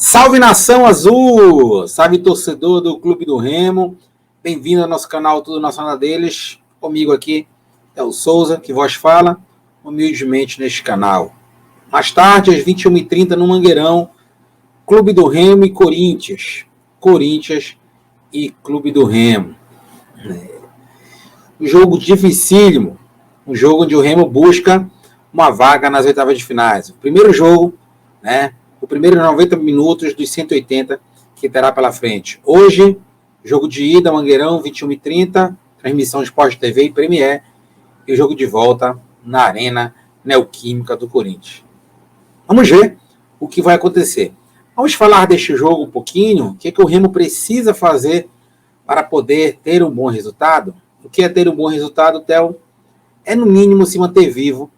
Salve Nação Azul! Salve torcedor do Clube do Remo! Bem-vindo ao nosso canal Tudo Nacional deles. Comigo aqui é o Souza, que vos fala humildemente neste canal. Mais tarde, às 21h30, no Mangueirão, Clube do Remo e Corinthians. Corinthians e Clube do Remo. Um jogo dificílimo. Um jogo onde o Remo busca uma vaga nas oitavas de finais. O primeiro jogo, o primeiro 90 minutos dos 180 que terá pela frente. Hoje, jogo de ida, Mangueirão, 21h30, transmissão Sport TV e Premier, e o jogo de volta na Arena Neoquímica do Corinthians. Vamos ver o que vai acontecer. Vamos falar deste jogo um pouquinho, o que o Remo precisa fazer para poder ter um bom resultado. O que é ter um bom resultado, Theo? É, no mínimo, se manter vivo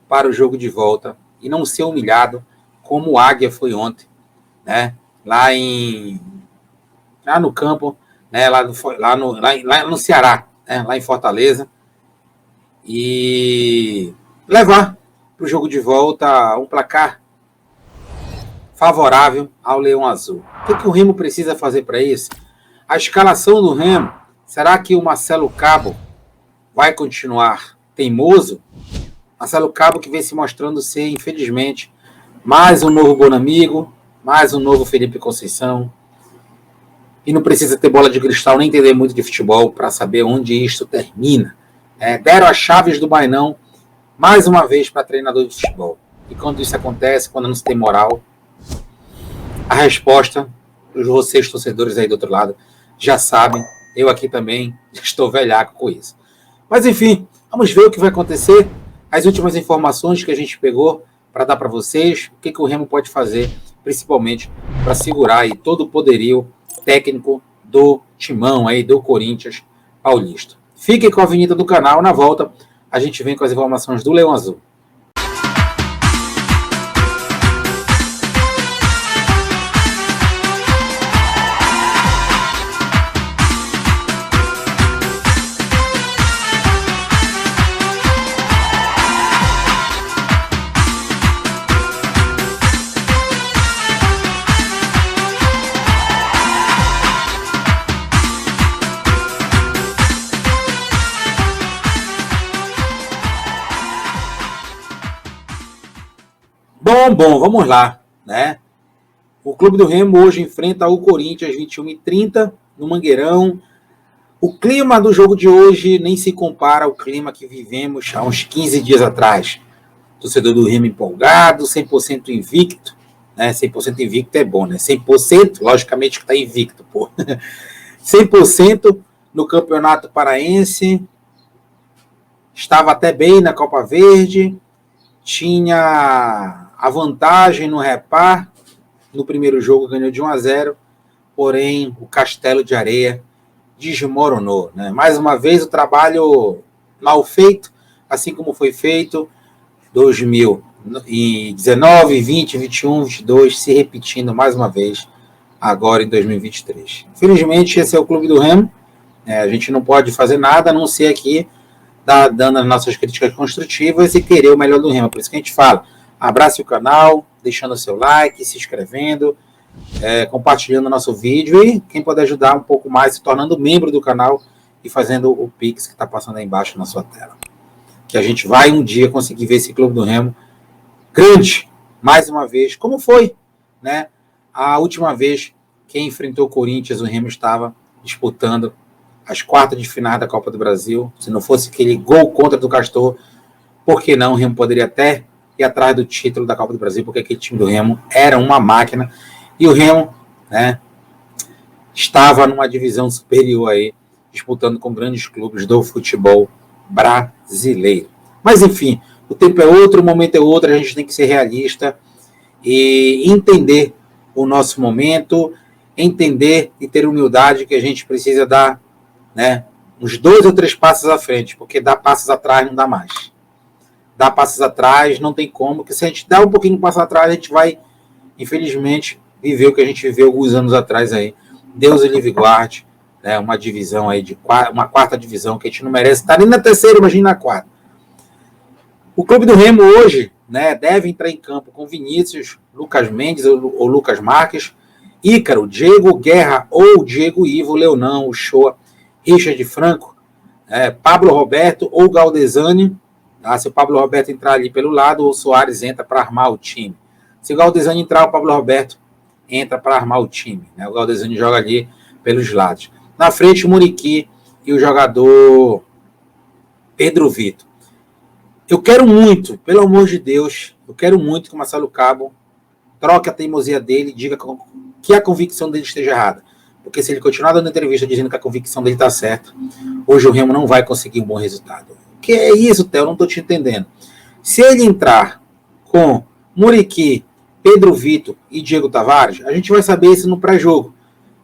para o jogo de volta e não ser humilhado como o Águia foi ontem, lá no campo, lá no Ceará, lá em Fortaleza, e levar para o jogo de volta um placar favorável ao Leão Azul. O que o Remo precisa fazer para isso? A escalação do Remo, será que o Marcelo Cabo vai continuar teimoso? Marcelo Cabo, que vem se mostrando ser, infelizmente, mais um novo Bonamigo, mais um novo Felipe Conceição. E não precisa ter bola de cristal nem entender muito de futebol para saber onde isto termina. Deram as chaves do Bainão mais uma vez para treinador de futebol. E quando isso acontece, quando não se tem moral, a resposta, vocês torcedores aí do outro lado, já sabem. Eu aqui também estou velhaco com isso. Mas enfim, vamos ver o que vai acontecer. As últimas informações que a gente pegou para dar para vocês, o que o Remo pode fazer, principalmente para segurar aí todo o poderio técnico do timão aí do Corinthians paulista. Fiquem com a vinheta do canal, na volta a gente vem com as informações do Leão Azul. Bom, vamos lá, O Clube do Remo hoje enfrenta o Corinthians 21h30 no Mangueirão. O clima do jogo de hoje nem se compara ao clima que vivemos há uns 15 dias atrás. Torcedor do Remo empolgado, 100% invicto, 100% invicto é bom, 100%, logicamente que está invicto, 100% no Campeonato Paraense, estava até bem na Copa Verde, tinha a vantagem no repar, no primeiro jogo ganhou de 1-0, porém o Castelo de Areia desmoronou. Mais uma vez o trabalho mal feito, assim como foi feito 2019, 20, 21, 22, se repetindo mais uma vez agora em 2023. Infelizmente esse é o Clube do Remo, a gente não pode fazer nada a não ser aqui dando as nossas críticas construtivas e querer o melhor do Remo. Por isso que a gente fala, abrace o canal, deixando o seu like, se inscrevendo, compartilhando o nosso vídeo e quem puder ajudar um pouco mais, se tornando membro do canal e fazendo o Pix que está passando aí embaixo na sua tela. Que a gente vai um dia conseguir ver esse Clube do Remo grande, mais uma vez, como foi, a última vez que enfrentou o Corinthians, o Remo estava disputando as quartas de final da Copa do Brasil. Se não fosse aquele gol contra do Castor, por que não o Remo poderia até ir atrás do título da Copa do Brasil, porque aquele time do Remo era uma máquina, e o Remo, estava numa divisão superior aí, disputando com grandes clubes do futebol brasileiro. Mas enfim, o tempo é outro, o momento é outro, a gente tem que ser realista e entender o nosso momento, entender e ter humildade que a gente precisa dar, uns 2 ou 3 passos à frente, porque dar passos atrás não dá mais. Dar passos atrás não tem como, porque se a gente dá um pouquinho de passo atrás, a gente vai, infelizmente, viver o que a gente viveu alguns anos atrás aí. Deus o livre guarde, uma divisão aí, uma quarta divisão, que a gente não merece estar nem na terceira, imagina na quarta. O Clube do Remo hoje, né, deve entrar em campo com Vinícius, Lucas Mendes ou Lucas Marques, Ícaro, Diego Guerra ou Diego Ivo, Leonão, Uchoa, Richard Franco, Pablo Roberto ou Galdesani. Tá? Se o Pablo Roberto entrar ali pelo lado, o Soares entra para armar o time. Se o Galdesani entrar, o Pablo Roberto entra para armar o time. Né? O Galdesani joga ali pelos lados. Na frente, o Muriqui e o jogador Pedro Vitor. Eu quero muito, pelo amor de Deus, eu quero muito que o Marcelo Cabo troque a teimosia dele e diga que a convicção dele esteja errada. Porque se ele continuar dando entrevista dizendo que a convicção dele está certa, hoje o Remo não vai conseguir um bom resultado. O que é isso, Theo? Eu não estou te entendendo. Se ele entrar com Muriqui, Pedro Vitor e Diego Tavares, a gente vai saber isso no pré-jogo.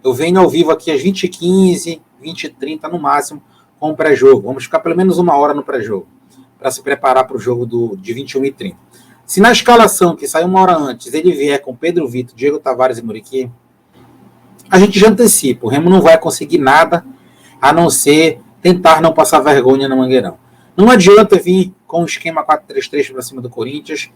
Eu venho ao vivo aqui às 20h15, 20h30 no máximo, com o pré-jogo. Vamos ficar pelo menos 1 hora no pré-jogo, para se preparar para o jogo de 21h30. Se na escalação, que saiu 1 hora antes, ele vier com Pedro Vitor, Diego Tavares e Muriqui, a gente já antecipa. O Remo não vai conseguir nada, a não ser tentar não passar vergonha no Mangueirão. Não adianta vir com o esquema 4-3-3 para cima do Corinthians.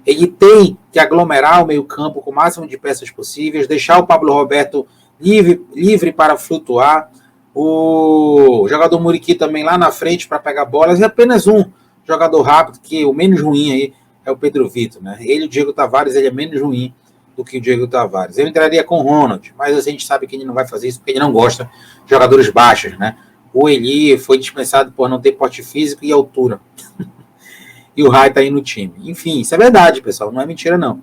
Ele tem que aglomerar o meio-campo com o máximo de peças possíveis, deixar o Pablo Roberto livre para flutuar, o jogador Muriqui também lá na frente para pegar bolas, e apenas um jogador rápido, que o menos ruim aí é o Pedro Vitor. Né? Ele, o Diego Tavares, ele é menos ruim do que o Diego Tavares. Eu entraria com o Ronald, mas a gente sabe que ele não vai fazer isso porque ele não gosta de jogadores baixos. Né? O Eli foi dispensado por não ter porte físico e altura. E o Rai está aí no time. Enfim, isso é verdade, pessoal, não é mentira não.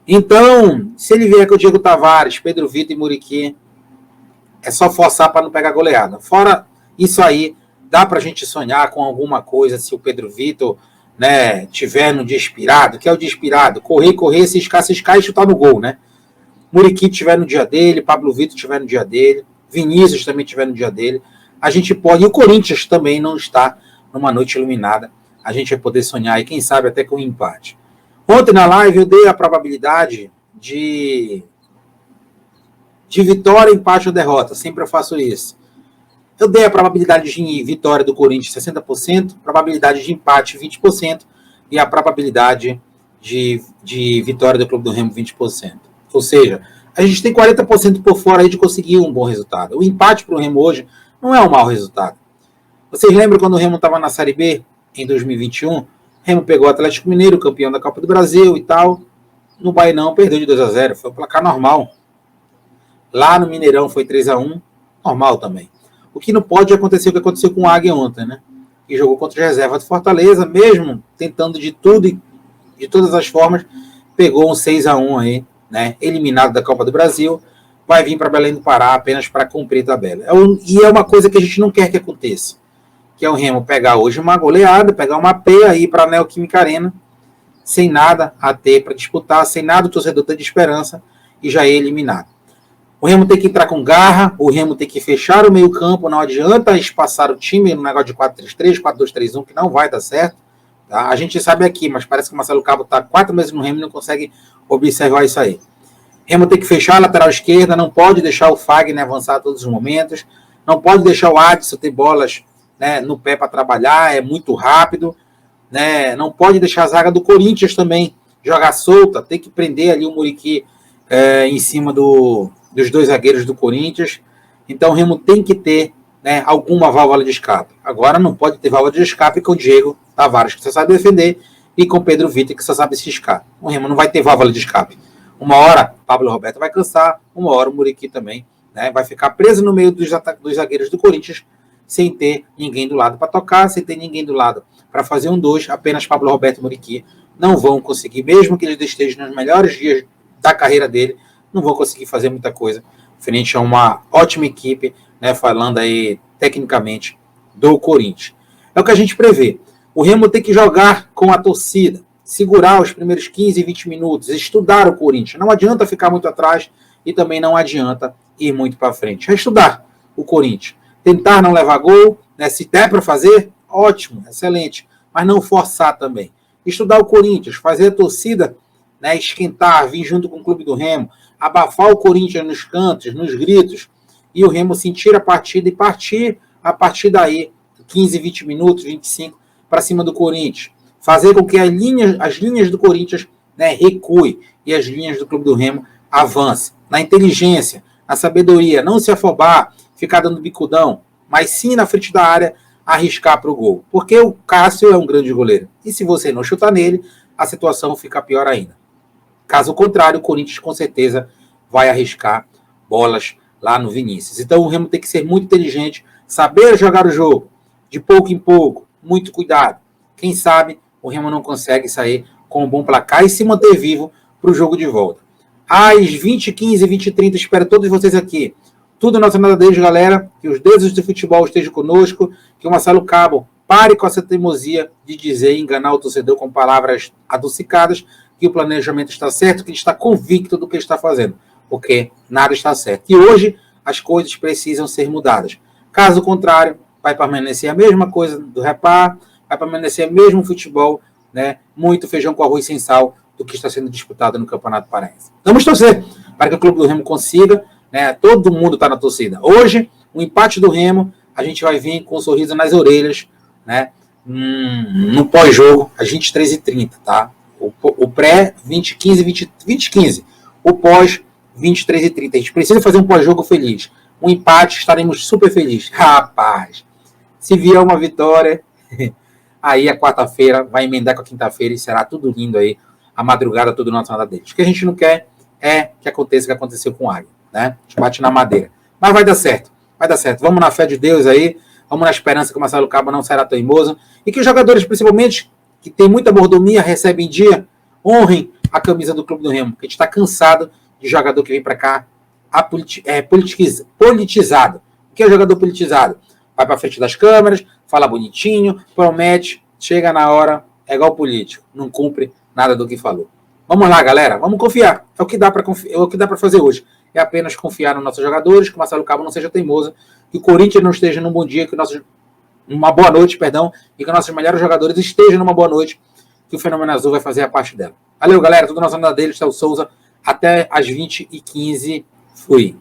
Então, se ele vier com o Diego Tavares, Pedro Vitor e Muriqui, é só forçar para não pegar goleada. Fora isso aí, dá para a gente sonhar com alguma coisa se o Pedro Vitor, né, tiver no dia inspirado, que é o dia inspirado, correr, ciscar e chutar no gol, né? Muriqui tiver no dia dele, Pablo Vitor tiver no dia dele, Vinícius também tiver no dia dele, a gente pode, e o Corinthians também não está numa noite iluminada, a gente vai poder sonhar e quem sabe até com um empate. Ontem na live eu dei a probabilidade de vitória, empate ou derrota, sempre eu faço isso. Eu dei a probabilidade de vitória do Corinthians 60%, probabilidade de empate 20% e a probabilidade de vitória do Clube do Remo 20%. Ou seja, a gente tem 40% por fora aí de conseguir um bom resultado. O empate para o Remo hoje não é um mau resultado. Vocês lembram quando o Remo estava na Série B em 2021? O Remo pegou o Atlético Mineiro, campeão da Copa do Brasil e tal. No Bainão perdeu de 2-0, foi um placar normal. Lá no Mineirão foi 3-1, normal também. O que não pode acontecer o que aconteceu com o Águia ontem, né? Que jogou contra a reserva do Fortaleza, mesmo tentando de tudo e de todas as formas, pegou um 6-1 aí, né? Eliminado da Copa do Brasil, vai vir para Belém do Pará apenas para cumprir a tabela. E é uma coisa que a gente não quer que aconteça, que é o Remo pegar hoje uma goleada, pegar uma P aí para a Neoquímica Arena, sem nada a ter para disputar, sem nada o torcedor ter de esperança e já é eliminado. O Remo tem que entrar com garra, o Remo tem que fechar o meio campo, não adianta espaçar o time no negócio de 4-3-3, 4-2-3-1, que não vai dar certo. Tá? A gente sabe aqui, mas parece que o Marcelo Cabo está 4 meses no Remo e não consegue observar isso aí. O Remo tem que fechar a lateral esquerda, não pode deixar o Fagner avançar a todos os momentos, não pode deixar o Adson ter bolas, né, no pé para trabalhar, é muito rápido, né, não pode deixar a zaga do Corinthians também jogar solta, tem que prender ali o Muriqui em cima dos dois zagueiros do Corinthians. Então o Remo tem que ter, né, alguma válvula de escape. Agora não pode ter válvula de escape com o Diego Tavares, que só sabe defender, e com o Pedro Vitor, que só sabe se escapar. O Remo não vai ter válvula de escape. Uma hora Pablo Roberto vai cansar, uma hora o Muriqui também, né, vai ficar preso no meio dos zagueiros do Corinthians, sem ter ninguém do lado para tocar, sem ter ninguém do lado para fazer um 2, apenas Pablo Roberto e Muriqui não vão conseguir, mesmo que eles estejam nos melhores dias da carreira dele, não vão conseguir fazer muita coisa frente a uma ótima equipe, né, falando aí tecnicamente do Corinthians. É o que a gente prevê. O Remo tem que jogar com a torcida, segurar os primeiros 15, 20 minutos, estudar o Corinthians. Não adianta ficar muito atrás e também não adianta ir muito para frente. É estudar o Corinthians. Tentar não levar gol, né, se der para fazer, ótimo, excelente, mas não forçar também. Estudar o Corinthians, fazer a torcida, né, esquentar, vir junto com o Clube do Remo, abafar o Corinthians nos cantos, nos gritos, e o Remo sentir a partida e partir a partir daí, 15, 20 minutos, 25, para cima do Corinthians. fazer com que as linhas do Corinthians, né, recuem e as linhas do Clube do Remo avancem. Na inteligência, na sabedoria, não se afobar, ficar dando bicudão, mas sim na frente da área arriscar para o gol. Porque o Cássio é um grande goleiro. E se você não chutar nele, a situação fica pior ainda. Caso contrário, o Corinthians com certeza vai arriscar bolas lá no Vinícius. Então o Remo tem que ser muito inteligente, saber jogar o jogo, de pouco em pouco, muito cuidado. Quem sabe o Remo não consegue sair com um bom placar e se manter vivo para o jogo de volta. Às 20h15, 20h30, espero todos vocês aqui. Tudo nosso nada deles, galera. Que os deuses do futebol estejam conosco. Que o Marcelo Cabo pare com essa teimosia de dizer e enganar o torcedor com palavras adocicadas. Que o planejamento está certo, que ele está convicto do que ele está fazendo. Porque nada está certo. E hoje as coisas precisam ser mudadas. Caso contrário, vai permanecer a mesma coisa do Repar, vai permanecer o mesmo futebol, né? Muito feijão com arroz sem sal do que está sendo disputado no Campeonato Paraense. Vamos torcer para que o Clube do Remo consiga, né? Todo mundo está na torcida. Hoje, o empate do Remo, a gente vai vir com um sorriso nas orelhas, né? No pós-jogo, às 23h30, tá? O pré, 20h15. O pós, 23h30. A gente precisa fazer um pós-jogo feliz. Um empate, estaremos super felizes. Rapaz, se vier uma vitória, aí a quarta-feira vai emendar com a quinta-feira e será tudo lindo aí, a madrugada toda nossa nada deles. O que a gente não quer é que aconteça o que aconteceu com o Águia, né? A gente bate na madeira. Mas vai dar certo, vai dar certo. Vamos na fé de Deus aí, vamos na esperança que o Marcelo Cabo não será teimoso e que os jogadores, principalmente, que tem muita mordomia, recebem em dia, honrem a camisa do Clube do Remo, porque a gente está cansado de jogador que vem para cá politizado. O que é jogador politizado? Vai para frente das câmeras, fala bonitinho, promete, chega na hora, é igual político, não cumpre nada do que falou. Vamos lá, galera, vamos confiar. É o que dá para fazer hoje. É apenas confiar nos nossos jogadores, que o Marcelo Cabo não seja teimoso, que o Corinthians não esteja num bom dia, uma boa noite, perdão, e que nossos melhores jogadores estejam numa boa noite, que o Fenômeno Azul vai fazer a parte dela. Valeu, galera, tudo nosso nada deles, Théo Souza, até às 20h15. Fui.